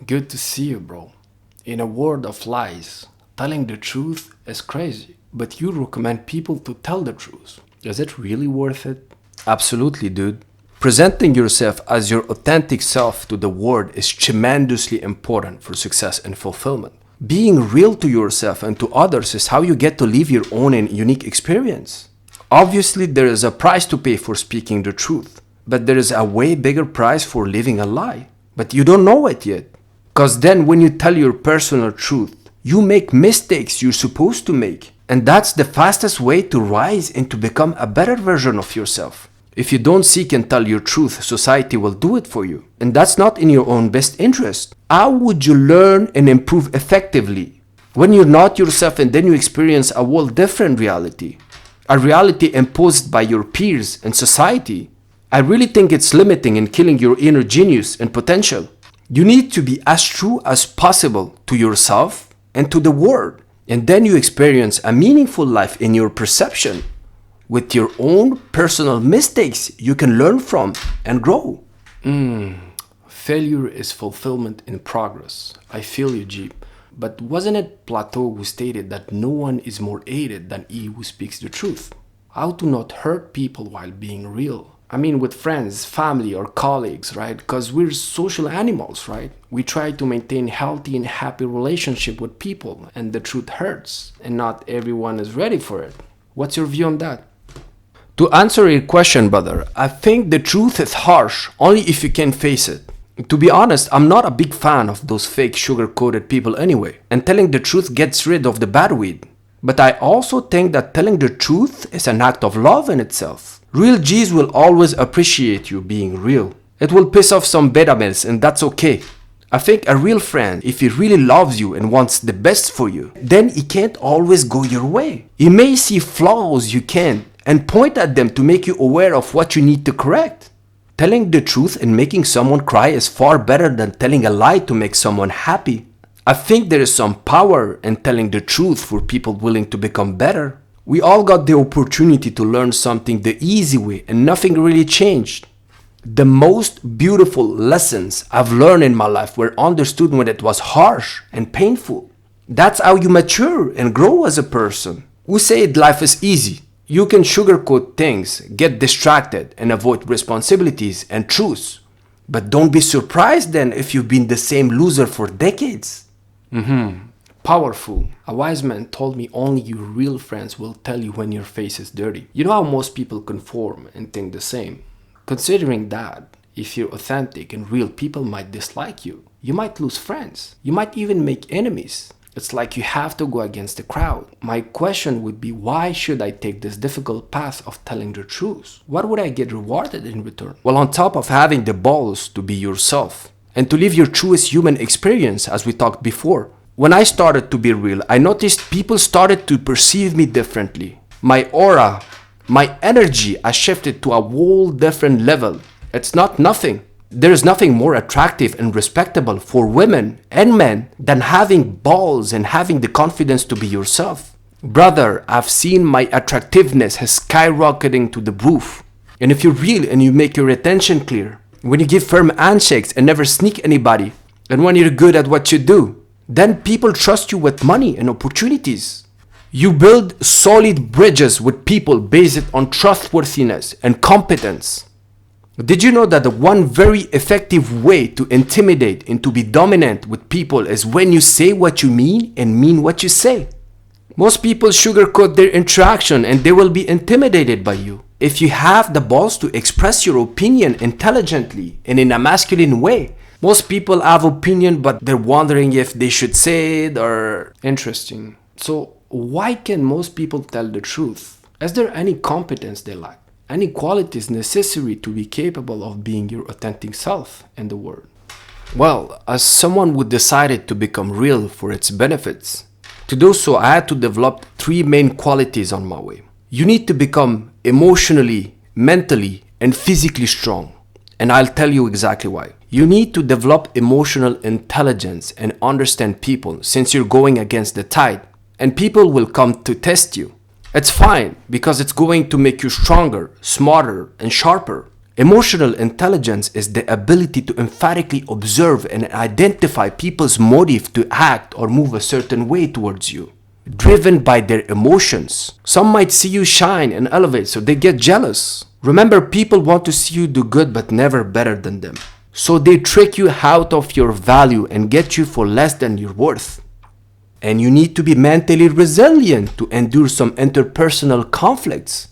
Good to see you, bro. In a world of lies, telling the truth is crazy, but you recommend people to tell the truth. Is it really worth it? Absolutely, dude. Presenting yourself as your authentic self to the world is tremendously important for success and fulfillment. Being real to yourself and to others is how you get to live your own and unique experience. Obviously, there is a price to pay for speaking the truth, but there is a way bigger price for living a lie. But you don't know it yet. Because then, when you tell your personal truth, you make mistakes you're supposed to make. And that's the fastest way to rise and to become a better version of yourself. If you don't seek and tell your truth, society will do it for you. And that's not in your own best interest. How would you learn and improve effectively when you're not yourself and then you experience a whole different reality? A reality imposed by your peers and society. I really think it's limiting and killing your inner genius and potential. You need to be as true as possible to yourself and to the world. And then you experience a meaningful life in your perception. With your own personal mistakes you can learn from and grow. Failure is fulfillment in progress. I feel you, Jeep. But wasn't it Plato who stated that no one is more aided than he who speaks the truth? How to not hurt people while being real? I mean, with friends, family, or colleagues, right? Because we're social animals, right? We try to maintain healthy and happy relationship with people, and the truth hurts, and not everyone is ready for it. What's your view on that? To answer your question, brother, I think the truth is harsh only if you can face it. To be honest, I'm not a big fan of those fake sugar-coated people anyway, and telling the truth gets rid of the bad weed. But I also think that telling the truth is an act of love in itself. Real G's will always appreciate you being real. It will piss off some beta males, and that's okay. I think a real friend, if he really loves you and wants the best for you, then he can't always go your way. He may see flaws you can't and point at them to make you aware of what you need to correct. Telling the truth and making someone cry is far better than telling a lie to make someone happy. I think there is some power in telling the truth for people willing to become better. We all got the opportunity to learn something the easy way and nothing really changed. The most beautiful lessons I've learned in my life were understood when it was harsh and painful. That's how you mature and grow as a person. Who said life is easy? You can sugarcoat things, get distracted, and avoid responsibilities and truths. But don't be surprised then if you've been the same loser for decades. Powerful. A wise man told me only your real friends will tell you when your face is dirty. You know how most people conform and think the same. Considering that, if you're authentic and real, people might dislike you. You might lose friends. You might even make enemies. It's like you have to go against the crowd. My question would be, why should I take this difficult path of telling the truth? What would I get rewarded in return? Well, on top of having the balls to be yourself and to live your truest human experience, as we talked before. When I started to be real, I noticed people started to perceive me differently. My aura, my energy has shifted to a whole different level. It's not nothing. There is nothing more attractive and respectable for women and men than having balls and having the confidence to be yourself. Brother, I've seen my attractiveness has skyrocketing to the roof. And if you're real and you make your attention clear, when you give firm handshakes and never sneak anybody, and when you're good at what you do, then people trust you with money and opportunities. You build solid bridges with people based on trustworthiness and competence. Did you know that the one very effective way to intimidate and to be dominant with people is when you say what you mean and mean what you say? Most people sugarcoat their interaction and they will be intimidated by you. If you have the balls to express your opinion intelligently and in a masculine way, most people have opinion but they're wondering if they should say it or... Interesting. So why can most people tell the truth? Is there any competence they lack? Any qualities necessary to be capable of being your authentic self in the world? Well, as someone who decided to become real for its benefits, to do so I had to develop 3 main qualities on my way. You need to become emotionally, mentally, and physically strong. And I'll tell you exactly why. You need to develop emotional intelligence and understand people since you're going against the tide. And people will come to test you. It's fine because it's going to make you stronger, smarter, and sharper. Emotional intelligence is the ability to emphatically observe and identify people's motive to act or move a certain way towards you, driven by their emotions. Some might see you shine and elevate, so they get jealous. Remember, people want to see you do good but never better than them. So they trick you out of your value and get you for less than you're worth. And you need to be mentally resilient to endure some interpersonal conflicts.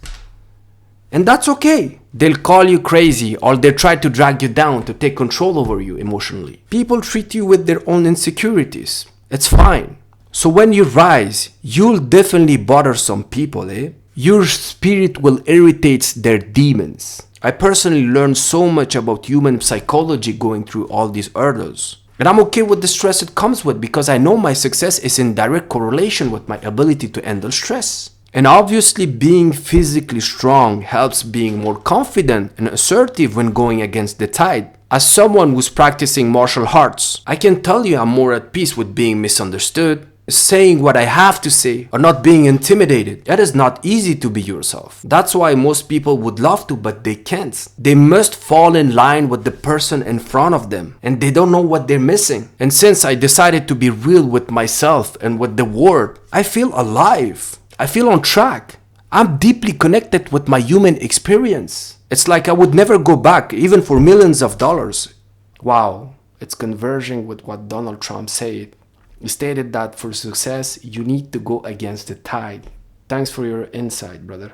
And that's okay. They'll call you crazy or they'll try to drag you down to take control over you emotionally. People treat you with their own insecurities. It's fine. So when you rise, you'll definitely bother some people, eh? Your spirit will irritate their demons. I personally learned so much about human psychology going through all these hurdles. And I'm okay with the stress it comes with because I know my success is in direct correlation with my ability to handle stress. And obviously being physically strong helps being more confident and assertive when going against the tide. As someone who's practicing martial arts, I can tell you I'm more at peace with being misunderstood, saying what I have to say, or not being intimidated. It is not easy to be yourself. That's why most people would love to, but they can't. They must fall in line with the person in front of them, and they don't know what they're missing. And since I decided to be real with myself and with the world, I feel alive. I feel on track. I'm deeply connected with my human experience. It's like I would never go back, even for millions of dollars. Wow, it's converging with what Donald Trump said. He stated that for success, you need to go against the tide. Thanks for your insight, brother.